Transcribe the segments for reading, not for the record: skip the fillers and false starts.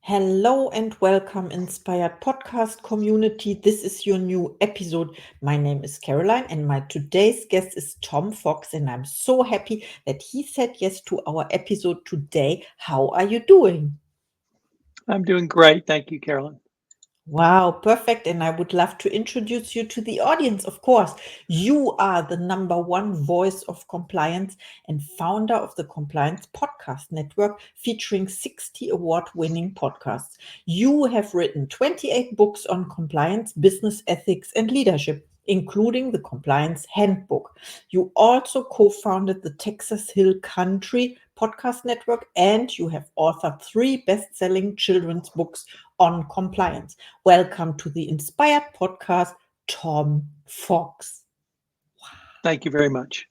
Hello and welcome, Inspired Podcast community. This is your new episode. My name is Caroline, and my today's guest is Tom Fox, and I'm so happy that he said yes to our episode today. How are you doing? I'm doing great. Thank you, Carolyn. Wow, perfect. And I would love to introduce you to the audience, of course. You are the number one voice of compliance and founder of the Compliance Podcast Network, featuring 60 award-winning podcasts. You have written 28 books on compliance, business ethics, and leadership, including the Compliance Handbook. You also co-founded the Texas Hill Country Podcast Network, and you have authored 3 best-selling children's books on compliance. Welcome to the Inspired Podcast, Tom Fox. Thank you very much.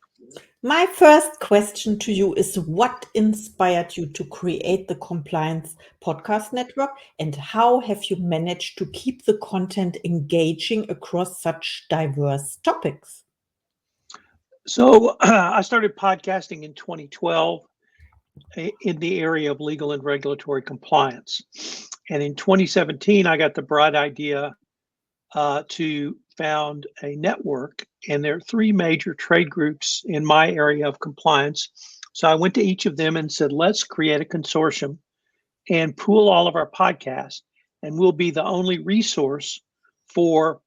My first question to you is, what inspired you to create the Compliance Podcast Network, and how have you managed to keep the content engaging across such diverse topics? So I started podcasting in 2012 in the area of legal and regulatory compliance. And in 2017, I got the bright idea to found a network. And there are 3 major trade groups in my area of compliance. So I went to each of them and said, let's create a consortium and pool all of our podcasts. And we'll be the only resource for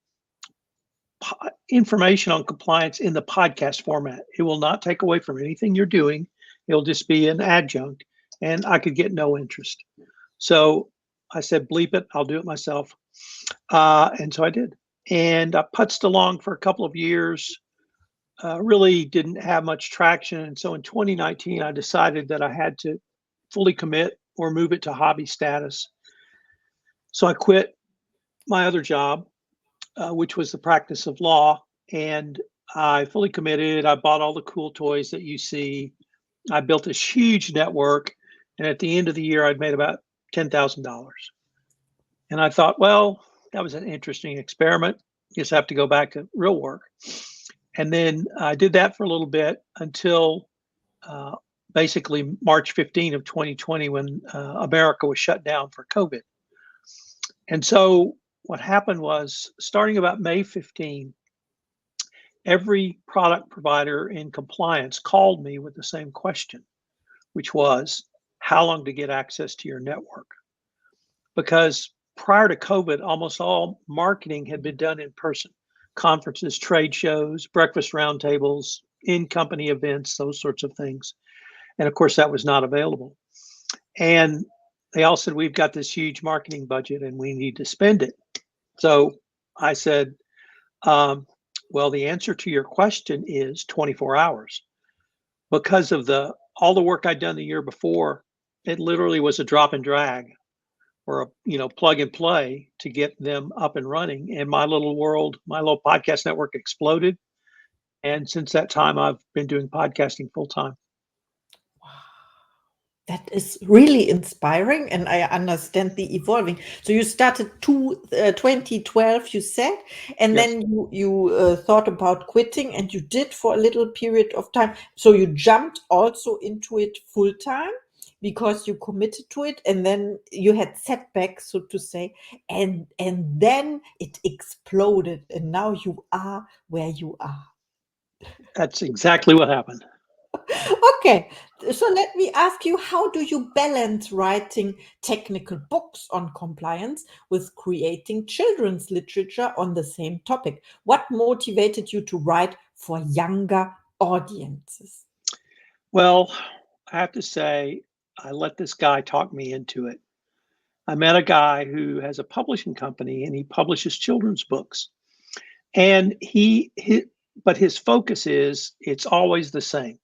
information on compliance in the podcast format. It will not take away from anything you're doing. It'll just be an adjunct, and I could get no interest. So I said, bleep it, I'll do it myself. And so I did. And I putzed along for a couple of years, really didn't have much traction. And so in 2019, I decided that I had to fully commit or move it to hobby status. So I quit my other job, which was the practice of law. And I fully committed. I bought all the cool toys that you see. I built this huge network. And at the end of the year, I'd made about $10,000. And I thought, well, that was an interesting experiment. Just have to go back to real work. And then I did that for a little bit until basically March 15 of 2020, when America was shut down for COVID. And so what happened was, starting about May 15, every product provider in compliance called me with the same question, which was, how long to get access to your network? Because prior to COVID, almost all marketing had been done in person: conferences, trade shows, breakfast roundtables, in-company events, those sorts of things. And of course, that was not available. And they all said, we've got this huge marketing budget and we need to spend it. So I said, well, the answer to your question is 24 hours. Because of all the work I'd done the year before, it literally was a drop and drag, or a plug and play to get them up and running. And my little world, my little podcast network exploded. And since that time, I've been doing podcasting full time. That is really inspiring, and I understand the evolving. So you started 2012, you said, and Yes. then you thought about quitting, and you did for a little period of time. So you jumped also into it full time because you committed to it, and then you had setbacks, so to say, and then it exploded, and now you are where you are. That's exactly what happened. Okay, so let me ask you, how do you balance writing technical books on compliance with creating children's literature on the same topic? What motivated you to write for younger audiences? Well, I have to say, I let this guy talk me into it. I met a guy who has a publishing company and he publishes children's books. And but his focus is, it's always the same.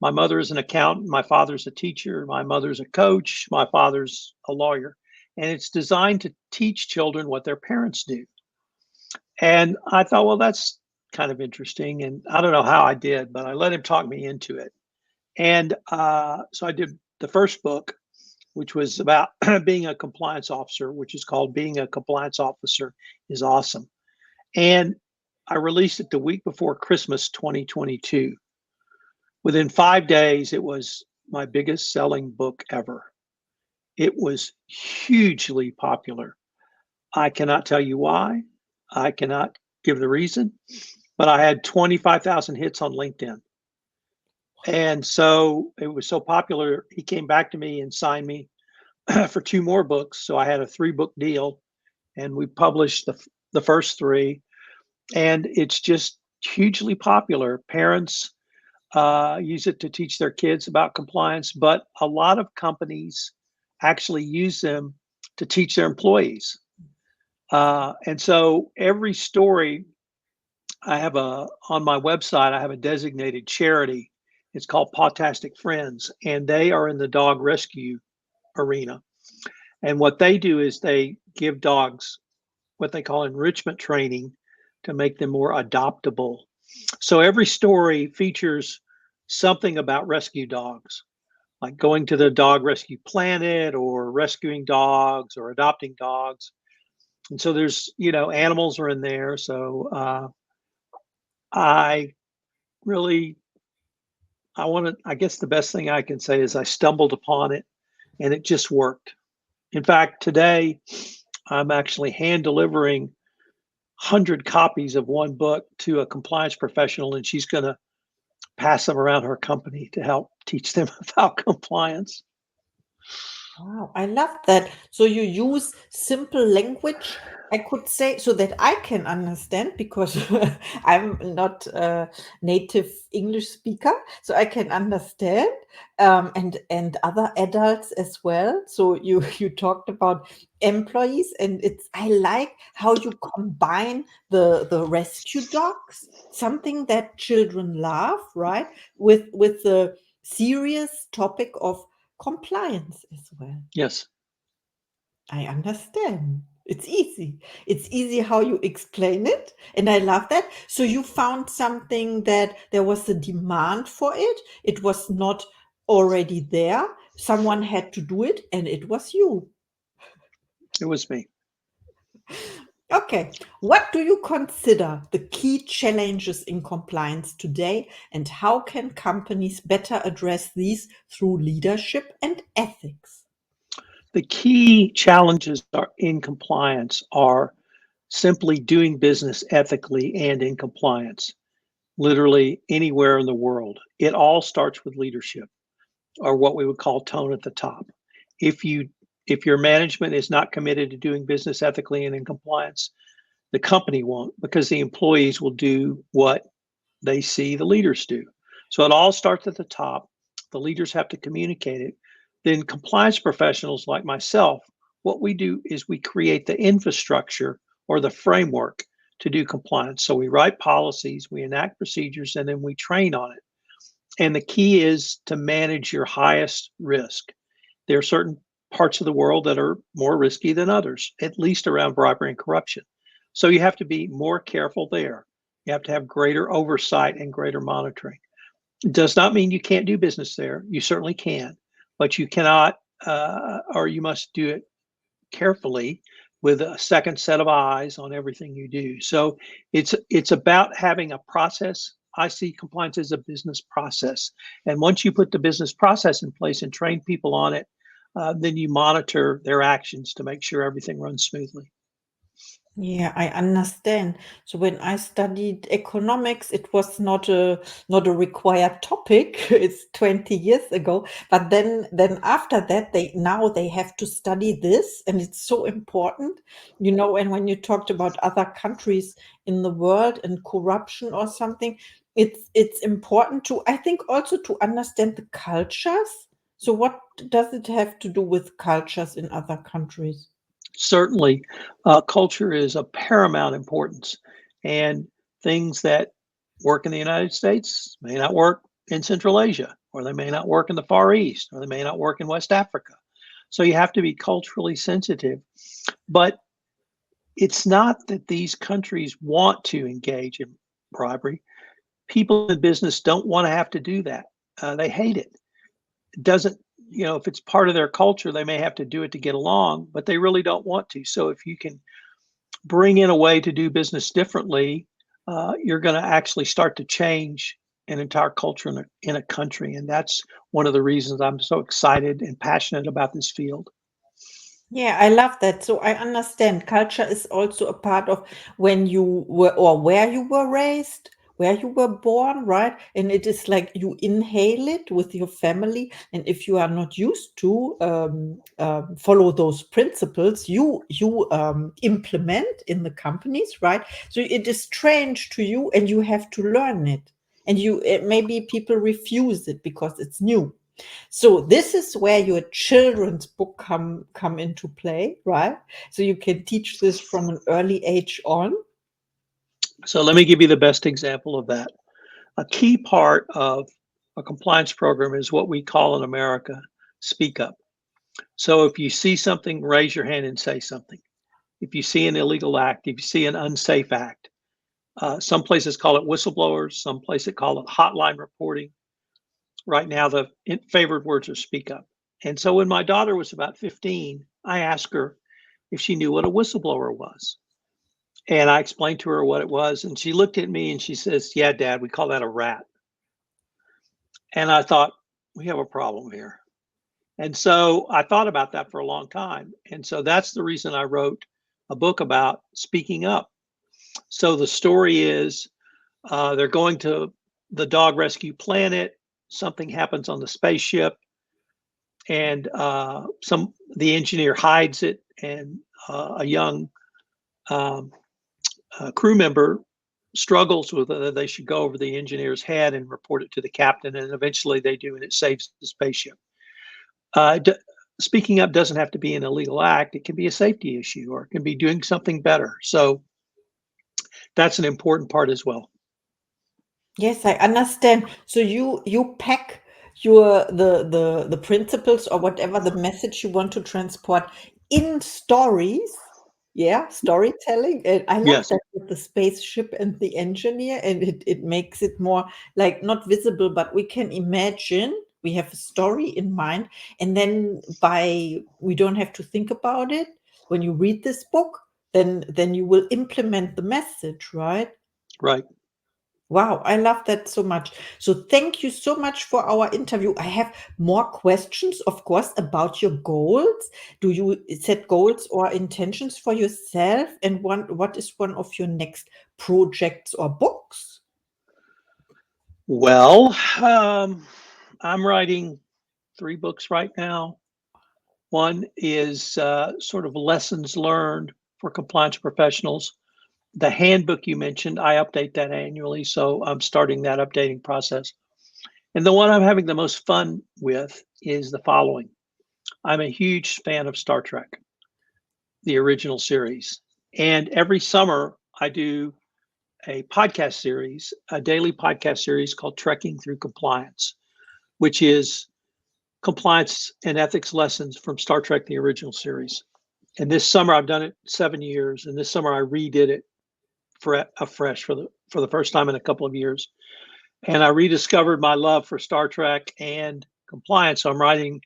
My mother is an accountant, my father's a teacher, my mother's a coach, my father's a lawyer. And it's designed to teach children what their parents do. And I thought, well, that's kind of interesting. And I don't know how I did, but I let him talk me into it. And so I did the first book, which was about being a compliance officer, which is called Being a Compliance Officer is Awesome. And I released it the week before Christmas 2022. Within 5 days, it was my biggest selling book ever. It was hugely popular. I cannot tell you why. I cannot give the reason, but I had 25,000 hits on LinkedIn. And so it was so popular, he came back to me and signed me for 2 more books. So I had a 3-book deal, and we published the first 3, and it's just hugely popular. Parents use it to teach their kids about compliance, but a lot of companies actually use them to teach their employees. And so every story I have on my website, I have a designated charity. It's called Pawtastic Friends, and they are in the dog rescue arena. And what they do is they give dogs what they call enrichment training to make them more adoptable. So every story features something about rescue dogs, like going to the dog rescue planet or rescuing dogs or adopting dogs. And so there's, animals are in there. So I really, I guess the best thing I can say is I stumbled upon it and it just worked. In fact, today I'm actually hand delivering 100 copies of one book to a compliance professional, and she's going to pass them around her company to help teach them about compliance. Wow, I love that. So you use simple language, I could say, so that I can understand because I'm not a native English speaker, so I can understand, and other adults as well. So you you talked about employees, and it's I like how you combine the rescue dogs, something that children love, right, with the serious topic of compliance as well. Yes, I understand. It's easy. It's easy how you explain it. And I love that. So you found something that there was a demand for it. It was not already there. Someone had to do it, and it was you. it was me. Okay. What do you consider the key challenges in compliance today, and how can companies better address these through leadership and ethics? The key challenges are in compliance are simply doing business ethically and in compliance, literally anywhere in the world. It all starts with leadership, or what we would call tone at the top. If you if your management is not committed to doing business ethically and in compliance, the company won't, because the employees will do what they see the leaders do. So it all starts at the top. The leaders have to communicate it. Then compliance professionals like myself, what we do is we create the infrastructure or the framework to do compliance. So we write policies, we enact procedures, and then we train on it. And the key is to manage your highest risk. There are certain parts of the world that are more risky than others, at least around bribery and corruption. So you have to be more careful there. You have to have greater oversight and greater monitoring. It does not mean you can't do business there. You certainly can, but you cannot, or you must do it carefully with a second set of eyes on everything you do. So it's about having a process. I see compliance as a business process, and once you put the business process in place and train people on it, then you monitor their actions to make sure everything runs smoothly. Yeah, I understand. So when I studied economics, it was not a required topic. It's 20 years ago. But then after that, they have to study this, and it's so important, and when you talked about other countries in the world and corruption or something, it's important to, I think, also to understand the cultures. So what does it have to do with cultures in other countries? Certainly, culture is of paramount importance, and things that work in the United States may not work in Central Asia, or they may not work in the Far East, or they may not work in West Africa. So you have to be culturally sensitive. But it's not that these countries want to engage in bribery. People in business don't want to have to do that. They hate it. It doesn't, if it's part of their culture, they may have to do it to get along, but they really don't want to. So if you can bring in a way to do business differently, you're going to actually start to change an entire culture in a country. And that's one of the reasons I'm so excited and passionate about this field. Yeah, I love that. So I understand culture is also a part of when you were or where you were raised, where you were born, right? And it is like you inhale it with your family. And if you are not used to follow those principles, you implement in the companies, right? So it is strange to you, and you have to learn it. And maybe people refuse it because it's new. So this is where your children's book come into play, right? So you can teach this from an early age on. So let me give you the best example of that. A key part of a compliance program is what we call in America speak up. So if you see something, raise your hand and say something. If you see an illegal act, if you see an unsafe act, some places call it whistleblowers, some places call it hotline reporting. Right now, the favored words are speak up. And so when my daughter was about 15, I asked her if she knew what a whistleblower was. And I explained to her what it was. And she looked at me and she says, "Yeah, Dad, we call that a rat." And I thought, we have a problem here. And so I thought about that for a long time. And so that's the reason I wrote a book about speaking up. So the story is they're going to the dog rescue planet. Something happens on the spaceship, and the engineer hides it, and a young um, crew member struggles with whether they should go over the engineer's head and report it to the captain, and eventually they do, and it saves the spaceship. Uh, d- Speaking up doesn't have to be an illegal act; it can be a safety issue, or it can be doing something better. So that's an important part as well. Yes, I understand. So you pack the principles or whatever the message you want to transport in stories. Yeah, storytelling. And I love Yes, that with the spaceship and the engineer, and it makes it more like not visible, but we can imagine we have a story in mind, and then by we don't have to think about it. When you read this book, then you will implement the message, right? right. Wow, I love that so much. So thank you so much for our interview. I have more questions, of course, about your goals. Do you set goals or intentions for yourself? And what is one of your next projects or books? Well, I'm writing 3 books right now. One is sort of lessons learned for compliance professionals. The handbook you mentioned, I update that annually, so I'm starting that updating process. And the one I'm having the most fun with is the following. I'm a huge fan of Star Trek, the original series. And every summer, I do a podcast series, a daily podcast series called Trekking Through Compliance, which is compliance and ethics lessons from Star Trek, the original series. And this summer, I've done it 7 years, and this summer I redid it for afresh for the first time in a couple of years. And I rediscovered my love for Star Trek and compliance. So I'm writing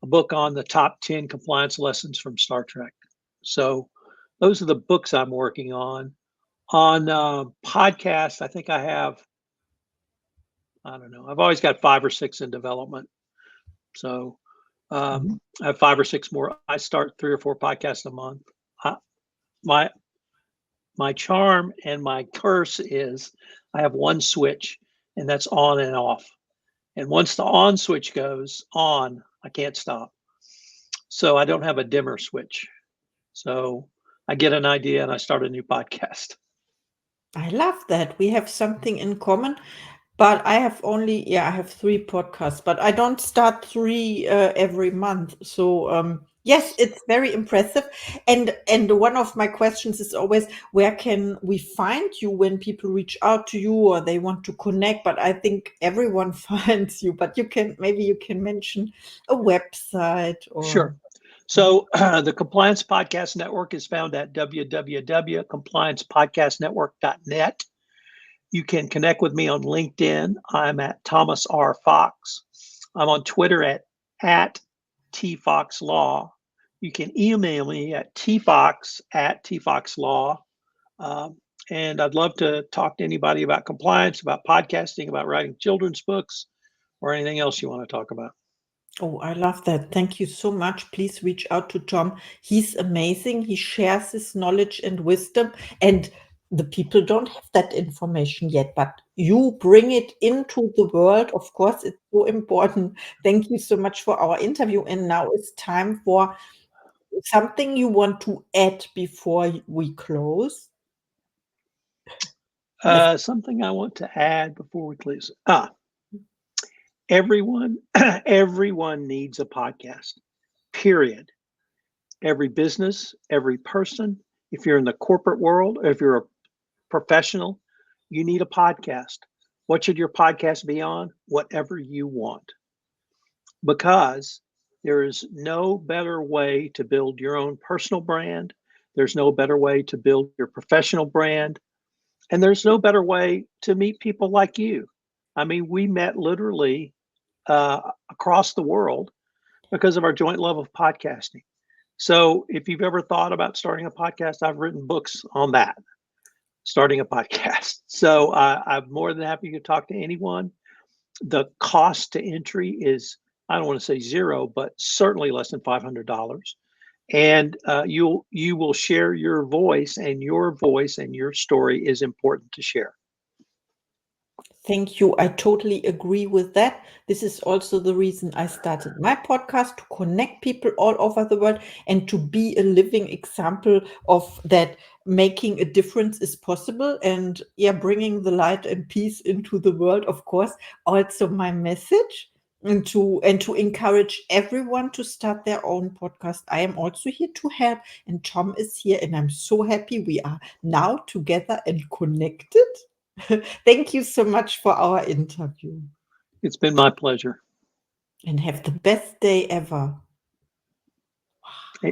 a book on the top 10 compliance lessons from Star Trek. So those are the books I'm working on. On podcasts, I think I have, I don't know, I've always got 5 or 6 in development. So Mhm. I have 5 or 6 more. I start 3 or 4 podcasts a month. I, my my charm and my curse is I have one switch, and that's on and off. And once the on switch goes on, I can't stop. So I don't have a dimmer switch. So I get an idea and I start a new podcast. I love that. We have something in common. But I have only, yeah, I have 3 podcasts, but I don't start 3 every month. So yes, it's very impressive. And one of my questions is always, where can we find you when people reach out to you or they want to connect? But I think everyone finds you. But maybe you can mention a website or. Sure. So the Compliance Podcast Network is found at www.compliancepodcastnetwork.net. You can connect with me on LinkedIn. I'm at Thomas R. Fox. I'm on Twitter at TFoxLaw. You can email me at tfox@tfoxlaw. Um, and I'd love to talk to anybody about compliance, about podcasting, about writing children's books, or anything else you want to talk about. Oh, I love that. Thank you so much. Please reach out to Tom. He's amazing. He shares his knowledge and wisdom, and the people don't have that information yet, but you bring it into the world. Of course, it's so important. Thank you so much for our interview. And now it's time for something you want to add before we close. Yes. Something I want to add before we close. Everyone, everyone needs a podcast, period. Every business, every person, if you're in the corporate world, or if you're a professional, you need a podcast. What should your podcast be on? Whatever you want. Because there is no better way to build your own personal brand. There's no better way to build your professional brand. And there's no better way to meet people like you. I mean, we met literally across the world because of our joint love of podcasting. So if you've ever thought about starting a podcast, I've written books on that, starting a podcast. So I'm more than happy to talk to anyone. The cost to entry is, I don't want to say zero, but certainly less than $500. And you will share your voice, and your story is important to share. Thank you. I totally agree with that. This is also the reason I started my podcast, to connect people all over the world and to be a living example of that making a difference is possible, and bringing the light and peace into the world, of course, also my message. And to encourage everyone to start their own podcast. I am also here to help, and Tom is here, and I'm so happy we are now together and connected. Thank you so much for our interview, It's been my pleasure. and have the best day ever.